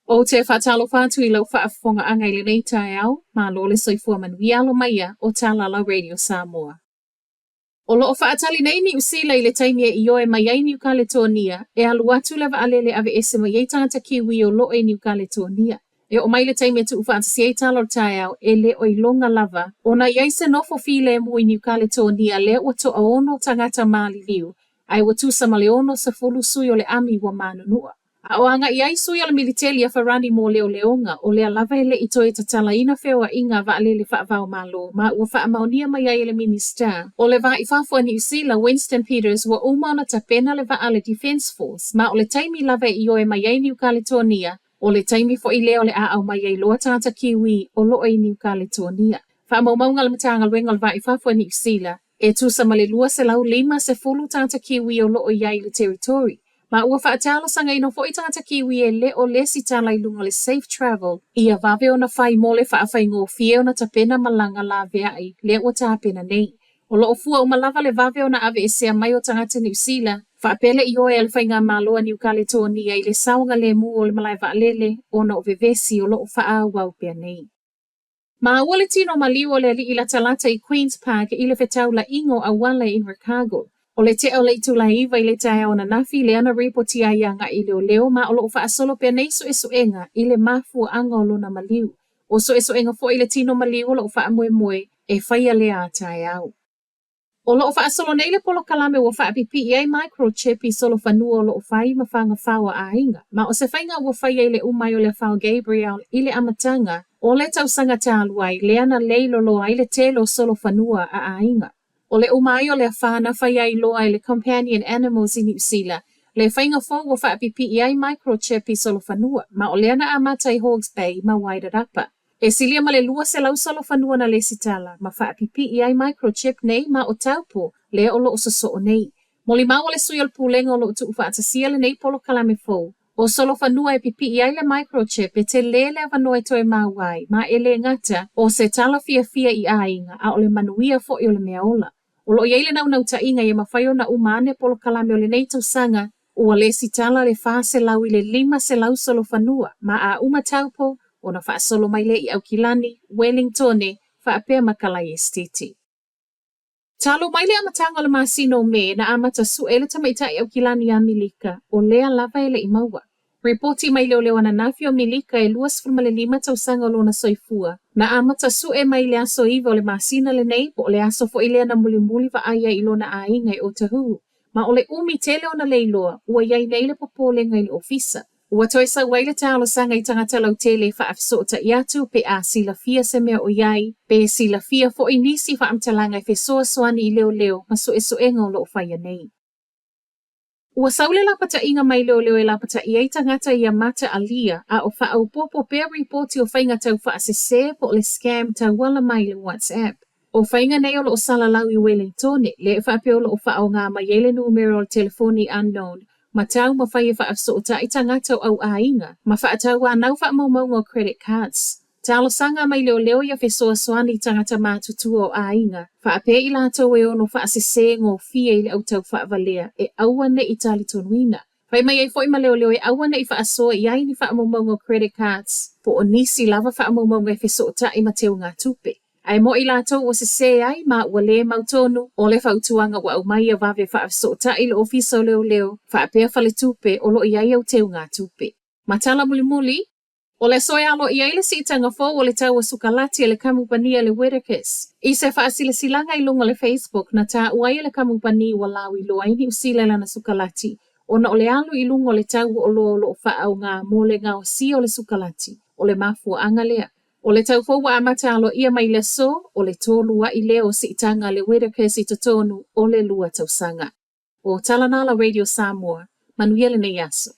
O te whatalo whātu I lau whaafonga anga I le nei tae au, mā lole soifua manuia alo maia o Tālala Radio Samoa. O loo whaatali nei ni usila I le taimia I oe mai ai Niu Kaletonia, e alu atu lewa alele ave ese mai ei tangata kiwi o loo e Niu Kaletonia. E o mai le taimia tu uwhaatasi ei talo tae au, e le o ilonga lava, o na iai se nofo file mu I Niu Kaletonia le o to aono tangata mali liu, ai watu sa maleono sa fulu sui o le ami wa manunua. A o anga iai sui o le militeli a wharani mo leo leonga o lea lava ele I toe tatala ina whewa inga wa alele whaavao malo ma ua whaamaunia mai ai ele minister. O le wa I whafua New Zealand Winston Peters wa umauna ta pena le wa ale Defence Force ma o le taimi lava I oe mai ai Niu Kaletonia o le taimi fo I leo le a au mai ai loa tata kiwi o loo I Niu Kaletonia. Whaamaumaunga le matanga luenga le wa I whafua New Zealand e tusa male lua se lau lima se fulu tata kiwi o loo iai le territory. Ma ua whaatalo sanga ino fo I tangata kiwi e le o lesi tala I lunga le safe travel ia vave o na whai mole whaafai ngō fie o na tapena malanga la veai le ua tāpena nei. O loo fua o malava le vave o na ave e sea mai o tangata New Zealand, whaapele I oe al whainga maloa Niu Kaletonia I le saunga le mu o le malai vaalele o na o vevesi o loo whaa wau pia nei. Ma ua le tino maliu o le li ila talata I Queen's Park I le whetau la ingo a wale in Chicago. O le te o le tula iwa I le tae o na nafi le ana ripoti a ianga I leo leo ma o loo whaasolo pia nei so enga I le mafua anga o lona maliu. O so enga fo I le tino maliu o loo wha mue e whaia le a tae au. O loo whaasolo nei le polo kalame ua whaapipi I ai microchip I solo whanua o loo whai ma whanga whaua a inga. Ma o se whainga ua whaia I le umai o le whao Gabriel I le amatanga o le tausanga tāluai le ana leilo loa I le telo solo whanua a inga. O le umai o le whana whaia I loa I le companion animals I New Zealand, le whainga fo wa whaapipi I ai microchip I solo whanua, ma o le ana amata I Hawke's Bay ma Wairarapa. E silia ma le lua se lau solo whanua na le sitala, ma whaapipi I ai microchip nei ma o taupo, le o loo so o nei. Moli mau le sui al pulenga o loo tu uwhaatasia le nei polo kalame fo. O solo whanua e pipi I ai le microchip e te lele avanoe toe mawai, ma ele ngata o se tala fia I ainga a o le manuia fo I o le meaola. O loo iei le nau ta inga I mawhaio na umane polo kalame o le nei tausanga, ua le sitala le wha se lau I le 5 se lau solo whanua, ma a taupo o na wha solo mai le I Aukilani, Wellingtone, wha apea makalai estiti. Talo mai le amatanga o le masino me na amata su ele tamaita I Aukilani a Milika, o lea lava ele I maua. Reporti mai leo ana nafi o Milika e 25 tausanga o lona soifua. Na amata su e mai le aso iwa o le masina le nei po o le aso fo ilea na muli wa aia I lona a inga I o tahu. Ma o le umi tele o na leiloa, ua iai nei le popolenga I le ofisa. Ua toi sa waile talo sanga I tangata lau tele fa afsota iatu pe a sila fia se mea o iai, pe sila fia fo I nisi fa amtalanga I fe soa soani I leo, ma so enga o loo whaia nei. Ua saule lapata inga mai leo e lapata I ei tangata I mata alia a o wha au popo pea reporti o whainga tau wha asese po le scam tau wala mai le WhatsApp. O whainga nei o loo salalau I Wellingtone, le wha apeo loo wha au ngā mai ele numero o telefoni unknown, ma tau ma whaia wha afsota I tangata o au a inga, ma wha atau wā nau wha maumau credit cards. Talo sanga mai leo ia fe soa soani tangata mātutu o a inga. Wha ape I lato e ono wha asese ngō fia I le au tau wha avalea e awane I tali tonuina. Whai mai ei fwoi ma leo e awane I wha asoa I ai ni wha maumau credit cards. Po o nisi lava wha maumau e fe soa I mateo ngā tupe. Ai mo I lato o se se ai ma ua le mautonu o le whautuanga wa au mai a vave wha afsota I le ofiso leo. Wha apea whale tupe o lo I ai au teo ngā tupe. Matala muli. O le soe alo I aile si itanga fo o le tau a sukalati e le kamupania le Whitakers. I se whaasila silanga I lunga le Facebook na ta uai le kamupani wa lawi loa ini usila lana sukalati. O na o le alu I lunga le tau o lo wha au ngā mole ngā o si o le sukalati. O le mafua anga lea. O le tau fo wa amata alo ia mai le so o le tōlua I leo si itanga le Whitakers I totonu o le lua tausanga. O Talanala Radio Samoa, manuia le nei aso.